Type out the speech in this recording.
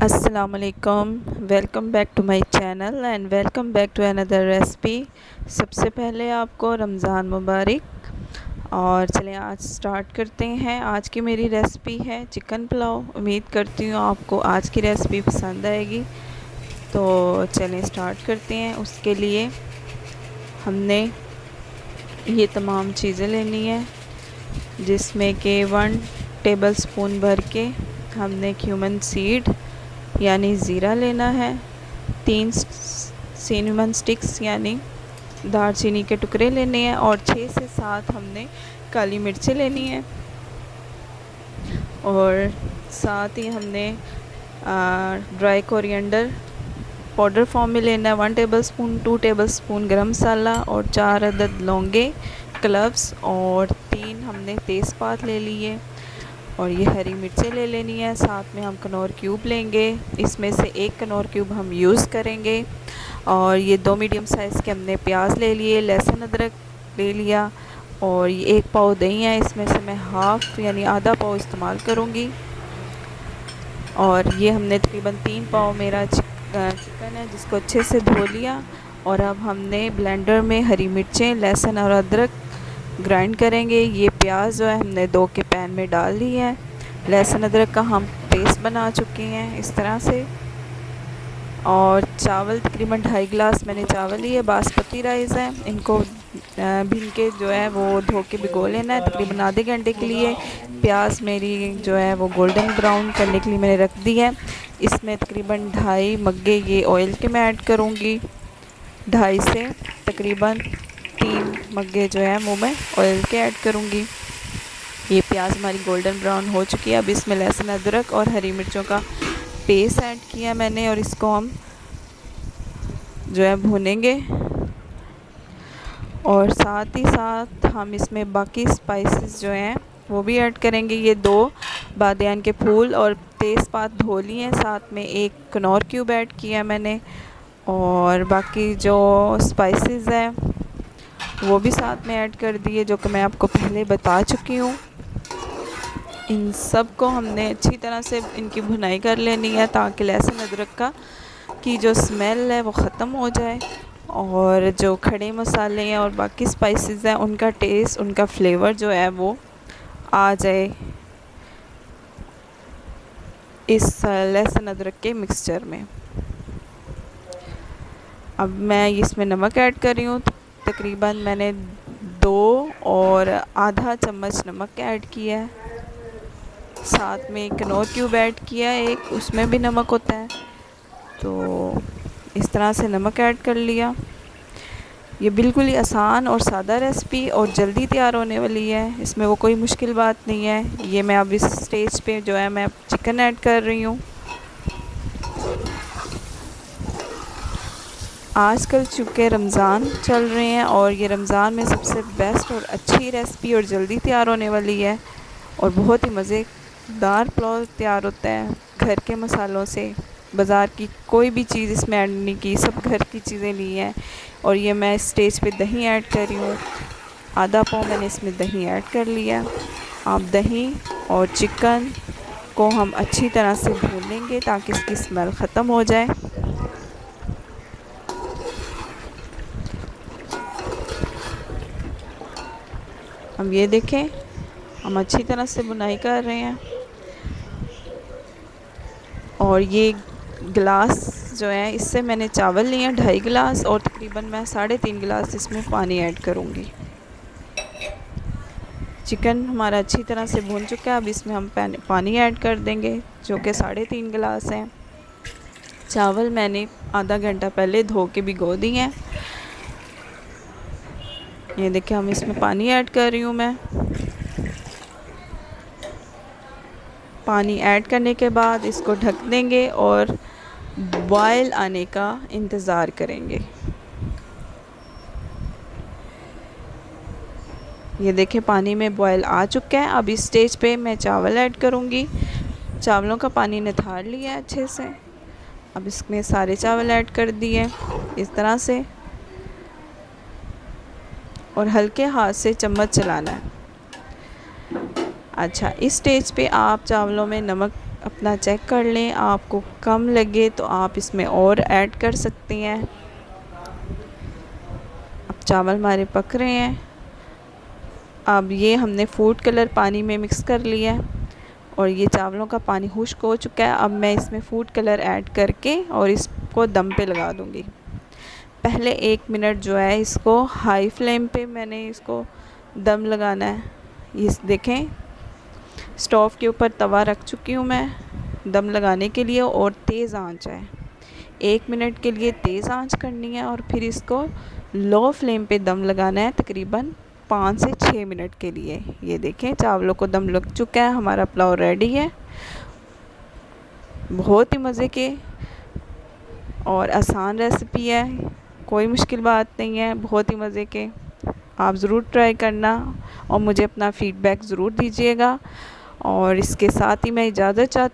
अस्सलामुअलैकुम, welcome back to my channel and welcome back to another recipe. सबसे पहले आपको रमज़ान मुबारक। और चलें आज स्टार्ट करते हैं। आज की मेरी रेसिपी है चिकन पुलाव। उम्मीद करती हूँ आपको आज की रेसिपी पसंद आएगी। तो चलें स्टार्ट करते हैं। उसके लिए हमने ये तमाम चीज़ें लेनी है, जिसमें कि 1 टेबलस्पून भर के हमने क्यूमन सीड यानी ज़ीरा लेना है, 3 सिनेमन स्टिक्स यानी दालचीनी के टुकड़े लेने हैं और 6 से 7 हमने काली मिर्चें लेनी है। और साथ ही हमने ड्राई कोरिएंडर पाउडर फॉर्म में लेना है 1 टेबलस्पून, 2 टेबलस्पून गरम मसाला और 4 अदद लौंगे, क्लव्स और 3 हमने तेज़पात ले लिए। और ये हरी मिर्चें ले लेनी है। साथ में हम कनौर क्यूब लेंगे, इसमें से 1 कनौर क्यूब हम यूज़ करेंगे। और ये 2 मीडियम साइज़ के हमने प्याज ले लिए, लहसुन अदरक ले लिया और ये 1 पाव दही है, इसमें से मैं हाफ़ यानी आधा पाव इस्तेमाल करूँगी। और ये हमने तकरीबन 3 पाव मेरा चिकन है, जिसको अच्छे से धो लिया। और अब हमने ब्लेंडर में हरी मिर्चें, लहसुन और अदरक ग्राइंड करेंगे। ये प्याज जो है हमने 2 के पैन में डाल ली है। लहसुन अदरक का हम पेस्ट बना चुके हैं इस तरह से। और चावल तकरीबन 2.5 गिलास मैंने चावल लिए, बासमती राइस है। इनको भीन के जो है वो धो के भिगो लेना है तकरीबन आधे घंटे के लिए। प्याज मेरी जो है वो गोल्डन ब्राउन करने के लिए मैंने रख दी है। इसमें तकरीबन 2.5 मग्गे ये ऑयल के मैं ऐड करूँगी। 2.5 से तकरीबन 3 मग्गे जो है वो मैं ऑयल के ऐड करूँगी। ये प्याज हमारी गोल्डन ब्राउन हो चुकी है। अब इसमें लहसुन अदरक और हरी मिर्चों का पेस्ट ऐड किया मैंने और इसको हम जो है भूनेंगे। और साथ ही साथ हम इसमें बाकी स्पाइसेस जो हैं वो भी ऐड करेंगे। ये 2 बादियान के फूल और तेज़पात धो लिए हैं, साथ में 1 कनौर क्यूब ऐड किया मैंने। और बाकी जो स्पाइसेस हैं वो भी साथ में ऐड कर दिए, जो कि मैं आपको पहले बता चुकी हूँ। इन सब को हमने अच्छी तरह से इनकी भुनाई कर लेनी है, ताकि लहसुन अदरक की जो स्मेल है वो ख़त्म हो जाए और जो खड़े मसाले हैं और बाकी स्पाइसेस हैं उनका टेस्ट, उनका फ्लेवर जो है वो आ जाए इस लहसुन अदरक के मिक्सचर में। अब मैं इसमें नमक ऐड कर रही हूँ। तकरीबन मैंने 2 और आधा चम्मच नमक ऐड किया है। साथ में कनौर क्यूब ऐड किया है, एक उसमें भी नमक होता है। तो इस तरह से नमक ऐड कर लिया। ये बिल्कुल ही आसान और सादा रेसिपी और जल्दी तैयार होने वाली है, इसमें वो कोई मुश्किल बात नहीं है। ये मैं अब इस स्टेज पे जो है मैं चिकन ऐड कर रही हूँ। आजकल चूँकि रमज़ान चल रहे हैं और ये रमज़ान में सबसे बेस्ट और अच्छी रेसिपी और जल्दी तैयार होने वाली है और बहुत ही मज़ेदार पुलाव तैयार होता है घर के मसालों से। बाज़ार की कोई भी चीज़ इसमें ऐड नहीं की, सब घर की चीज़ें ली हैं। और ये मैं स्टेज पे दही ऐड कर रही हूँ, आधा पाव मैंने इसमें दही ऐड कर लिया। आप दही और चिकन को हम अच्छी तरह से भून लेंगे ताकि इसकी स्मेल ख़त्म हो जाए। हम ये देखें, हम अच्छी तरह से बुनाई कर रहे हैं। और ये गिलास जो है इससे मैंने चावल लिए हैं 2.5 गिलास और तकरीबन मैं 3.5 गिलास इसमें पानी ऐड करूँगी। चिकन हमारा अच्छी तरह से भून चुका है। अब इसमें हम पानी ऐड कर देंगे, जो कि 3.5 गिलास हैं। चावल मैंने आधा घंटा पहले धो के भिगो दिए हैं। ये देखिए, हम इसमें पानी ऐड कर रही हूँ मैं। पानी ऐड करने के बाद इसको ढक देंगे और बॉयल आने का इंतज़ार करेंगे। ये देखें, पानी में बॉयल आ चुका है। अब इस स्टेज पे मैं चावल ऐड करूँगी। चावलों का पानी निथार लिया है अच्छे से। अब इसमें सारे चावल ऐड कर दिए इस तरह से और हल्के हाथ से चम्मच चलाना है। अच्छा, इस स्टेज पे आप चावलों में नमक अपना चेक कर लें, आपको कम लगे तो आप इसमें और ऐड कर सकते हैं। अब चावल हमारे पक रहे हैं। अब ये हमने फूड कलर पानी में मिक्स कर लिया है और ये चावलों का पानी खुश्क हो चुका है। अब मैं इसमें फूड कलर ऐड करके और इसको दम पे लगा दूँगी। पहले 1 मिनट जो है इसको हाई फ्लेम पे मैंने इसको दम लगाना है। ये देखें, स्टोव के ऊपर तवा रख चुकी हूँ मैं दम लगाने के लिए और तेज़ आंच है। 1 मिनट के लिए तेज़ आंच करनी है और फिर इसको लो फ्लेम पे दम लगाना है तकरीबन 5 से 6 मिनट के लिए। ये देखें, चावलों को दम लग चुका है, हमारा पुलाव रेडी है। बहुत ही मज़े के और आसान रेसिपी है, कोई मुश्किल बात नहीं है, बहुत ही मज़े के। आप ज़रूर ट्राई करना और मुझे अपना फ़ीडबैक ज़रूर दीजिएगा। और इसके साथ ही मैं इजाज़त चाहती